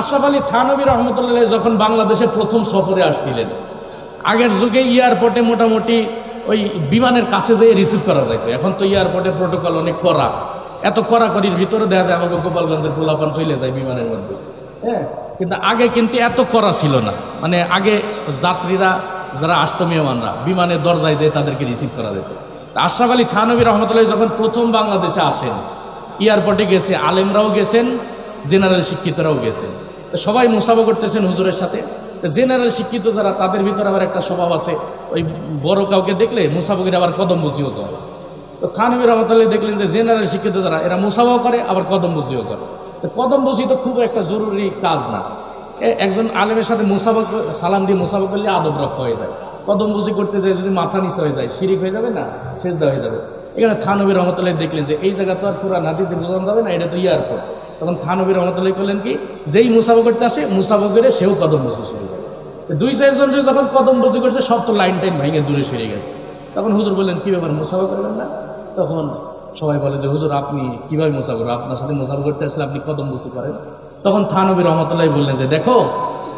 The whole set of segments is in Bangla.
আশরাফ আলী থানভী রহমতুল্লাহ যখন বাংলাদেশে প্রথম সফরে আসছিলেন, আগের যুগে এয়ারপোর্টে মোটামুটি ওই বিমানের কাছে যেয়ে রিসিভ করা যাইত। এখন তো এয়ারপোর্টের প্রোটোকল অনেক কড়া, এত কড়াকড়ির ভিতরে দেখা যায় আমাকে গোপালগঞ্জের পোলাপান চলে যায় বিমানের মধ্যে। হ্যাঁ, কিন্তু আগে কিন্তু এত কড়া ছিল না। মানে আগে যাত্রীরা যারা আসতো মেহমানরা বিমানের দরজায় যেয়ে তাদেরকে রিসিভ করা যেত। আশরাফ আলী থানভী রহমতুল্লাহ যখন প্রথম বাংলাদেশে আসেন, এয়ারপোর্টে গেছে, আলেমরাও গেছেন, জেনারেল শিক্ষিতরাও গেছেন। সবাই মুসাফা করতেছেন হুজুরের সাথে। জেনারেল শিক্ষিত যারা, তাদের ভিতরে আবার একটা স্বভাব আছে, ওই বড় কাউকে দেখলে মুসাফা করে আবার কদম বুঝিও করে। তো থানভী রহমতুল্লাহ দেখলেন যে জেনারেল শিক্ষিত যারা, এরা মুসাফাও করে আবার কদম বুঝিও করে। তো কদম বুঝি তো খুব একটা জরুরি কাজ না। একজন আলেমের সাথে মুসাফা সালাম দিয়ে মুসাফা করলে আদব রক্ষা হয়ে যায়। কদম বুঝি করতে যায় যদি মাথা নিচে হয়ে যায়, শিরিক হয়ে যাবে না, সেজদা হয়ে যাবে। এখানে থানভী রহমতুল্লাহ দেখলেন যে এই জায়গা তো আর পুরা নাদিতে বোঝানো যাবে না, এটা তো এয়ারপোর্ট। তখন থানভী রহমতুল্লাহ করলেন কি, যেই মুসাফা করতে আসে মুসাফা করে সেও কদম বুঝি সরে যায়। দুই চারজন যখন কদম বুঝি করছে, সব তো লাইন টাইন ভেঙে দূরে সরে গেছে। তখন হুজুর বললেন, কি ব্যাপার, মুসাফা করবেন না? তখন সবাই বলে যে হুজুর আপনি কিভাবে মুসাফা করবেন, আপনার সাথে মুসাফা করতে আসলে আপনি কদম বুঝি করেন। তখন থানভী রহমতুল্লাহ বললেন যে দেখো,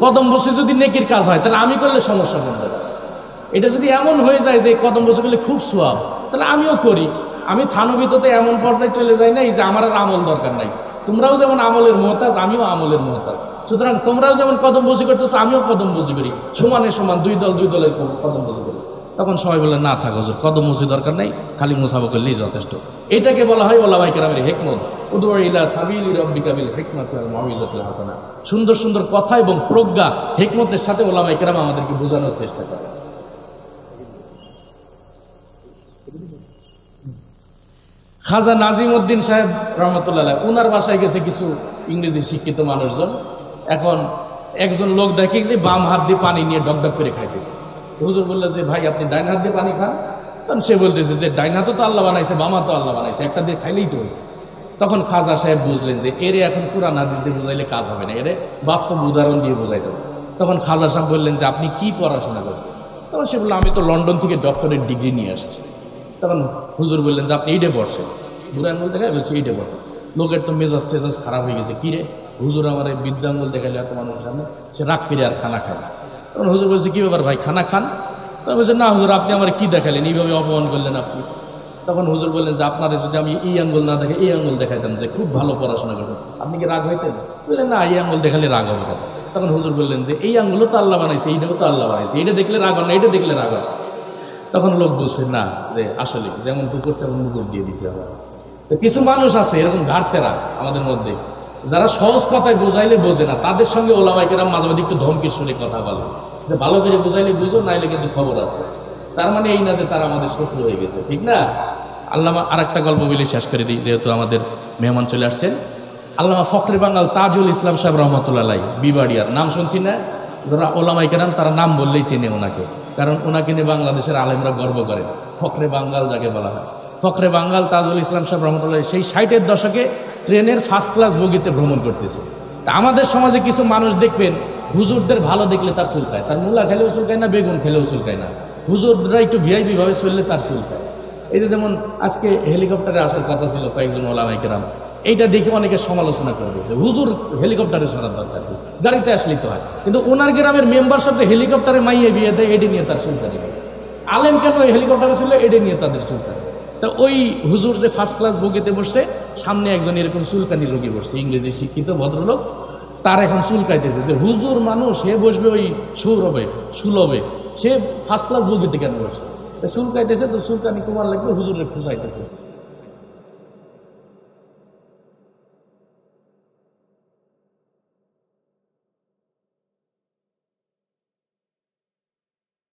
কদম বসে যদি নেকির কাজ হয় তাহলে আমি করলে সমস্যা বলবে। এটা যদি এমন হয়ে যায় যে কদম বসে করলে খুব সোয়াব, তাহলে আমিও করি। আমি থানভী তো এমন পর্যায়ে চলে যাই নাই যে আমার আর আমল দরকার নাই। তোমরাও যেমন আমলের মহতাজ, আমিও আমলের মহতাজ। সুতরাং তোমরাও যেমন কদম বসি করতেছো, আমিও কদম বসি করি, সমানে সমান, দুই দলের কদম বসি করি। তখন সবাই বললেন, না থাক হুজুর, কদম বসি দরকার নাই, খালি মুসাফা করলেই যথেষ্ট। এটাকে বলা হয় উলামায়ে কেরামের হিকমত। উদউ ইলা সাবিলি রাব্বিকা বিল হিকমাতি ওয়াল মাউইযাতিল হাসানা। সুন্দর সুন্দর কথা এবং প্রজ্ঞা, হিকমতের সাথে উলামায়ে কেরাম আমাদেরকে বোঝানোর চেষ্টা করে। খাজা নাজিম উদ্দিন সাহেব রহমতুল্লাহ, ওনার বাসায় গেছে কিছু ইংরেজি শিক্ষিত মানুষজন। এখন একজন লোক দেখে বাম হাত দিয়ে পানি নিয়ে ডকডক করে খাইতেছে। হুজুর বললেন যে ভাই আপনি ডাইন হাত দিয়ে পানি খান। তখন সে বলতেছে যে ডাইন হাতও তো আল্লাহ বানাইছে, বাম হাতও আল্লাহ বানাইছে, একটা দিয়ে খাইলেই তো হয়েছে। তখন খাজা সাহেব বুঝলেন যে এরে এখন কুরআন হাদিস দিয়ে বোঝাইলে কাজ হবে না, এরে বাস্তব উদাহরণ দিয়ে বোঝাইতে হবে। তখন খাজা সাহেব বললেন যে আপনি কি পড়াশোনা করছেন? তখন সে বলল আমি তো লন্ডন থেকে ডক্টরেট ডিগ্রি নিয়ে আসছি। তখন হুজুর বললেন যে আপনি এইটে বসেন। বুড়া আঙুল দেখায় বলছে এইটে বসেন। লোকের তো মেজাজ টেজাজ খারাপ হয়ে গেছে, কিরে হুজুর আমার এই বৃদ্ধাঙ্গুল দেখালে এত মানুষের সামনে, সে রাগ করে আর খানা খায় না। তখন হুজুর বলছে কি ব্যাপার ভাই, খানা খান? তখন বলছে না হুজুর, আপনি আমার কি দেখালেন, এইভাবে অপমান করলেন আপনি। তখন হুজুর বললেন যে আপনার যদি আমি এই আঙ্গুল না দেখে এই আঙ্গুল দেখাইতাম যে খুব ভালো পড়াশোনা করছেন, আপনি কি রাগ হইতেন? বললেন না, এই আঙ্গুল দেখালে রাগ হবে কেন? তখন হুজুর বললেন যে এই আঙ্গুলও তো আল্লাহ বানাইছে, এইটাও তো আল্লাহ বানাইছে, এটা দেখলে রাগ হয় না, এটা দেখলে রাগ হয়। তখন লোক বলছে না, যে আসলে যেমন কুকুর তেমন মুকুর দিয়ে দিচ্ছে। তো কিছু মানুষ আছে এরকম ঘাটতেরা আমাদের মধ্যে, যারা সহজ কথায় বোঝাইলে বোঝে না, তাদের সঙ্গে ওলামায়ে কেরাম মাঝে মাঝে একটু ধমকির সুরে কথা বলে যে ভালো করে বোঝাইলে বুঝো, নাইলে কিন্তু খবর আছে। তার মানে এই না যে তারা আমাদের শত্রু হয়ে গেছে, ঠিক না? আল্লামা আর একটা গল্প বলে শেষ করে দিই, যেহেতু আমাদের মেহমান চলে আসছেন। আল্লামা ফখরে বাঙ্গাল তাজুল ইসলাম সাহেব রহমতুল্লাহ আলাইহি, বিবাড়িয়ার নাম শুনছি না? যারা ওলামায়ে কেরাম তারা নাম বললেই চেনে ওনাকে, কারণ ওনাকে নিয়ে বাংলাদেশের আলেমরা গর্ব করে। ফখরে বাঙ্গাল যাকে বলা হয়, ফখরে বাঙ্গাল তাজুল ইসলাম সাহেব রহমতুল্লাহ সেই 60-এর দশকে ট্রেনের ফার্স্ট ক্লাস বগিতে ভ্রমণ করতেছে। তা আমাদের সমাজে কিছু মানুষ দেখবেন হুজুরদের ভালো দেখলে তার চুলকায়, তার মূলা খেলেও চুলকায় না, বেগুন খেলেও চুলকায় না। হুজুররা একটু ভিআইপি ভাবে চললে তার চুলকায়। এই যে যেমন আজকে হেলিকপ্টারে আসার কথা ছিল কয়েকজন ওলামায়ে কেরাম, এইটা দেখে অনেকে সমালোচনা করবে যে হুজুর হেলিকপ্টারে চড়ার দরকার, গাড়িতে আসলেই তো হয়। কিন্তু ওনার গ্রামের মেম্বার সাথে হেলিকপ্টারে মাইয়ে বিয়ে দেয়, এডে নিয়ে তার চুলকানি। আলেম কেন হেলিকপ্টারে ছিল, এডে নিয়ে তাদের চুলকানি। তা ওই হুজুর যে ফার্স্ট ক্লাস বগিতে বসছে, সামনে একজন এরকম চুলকানি রোগী বসছে, ইংরেজি শিক্ষিত ভদ্রলোক। তার এখন চুলকাইতেছে যে হুজুর মানুষ, সে বসবে ওই সৌরভে সুলভে, সে ফার্স্ট ক্লাস বগিতে কেন বসছে? চুলকাইতেছে, তো চুলকানি কুমার লাগবে, হুজুরের খুঁজাইতেছে।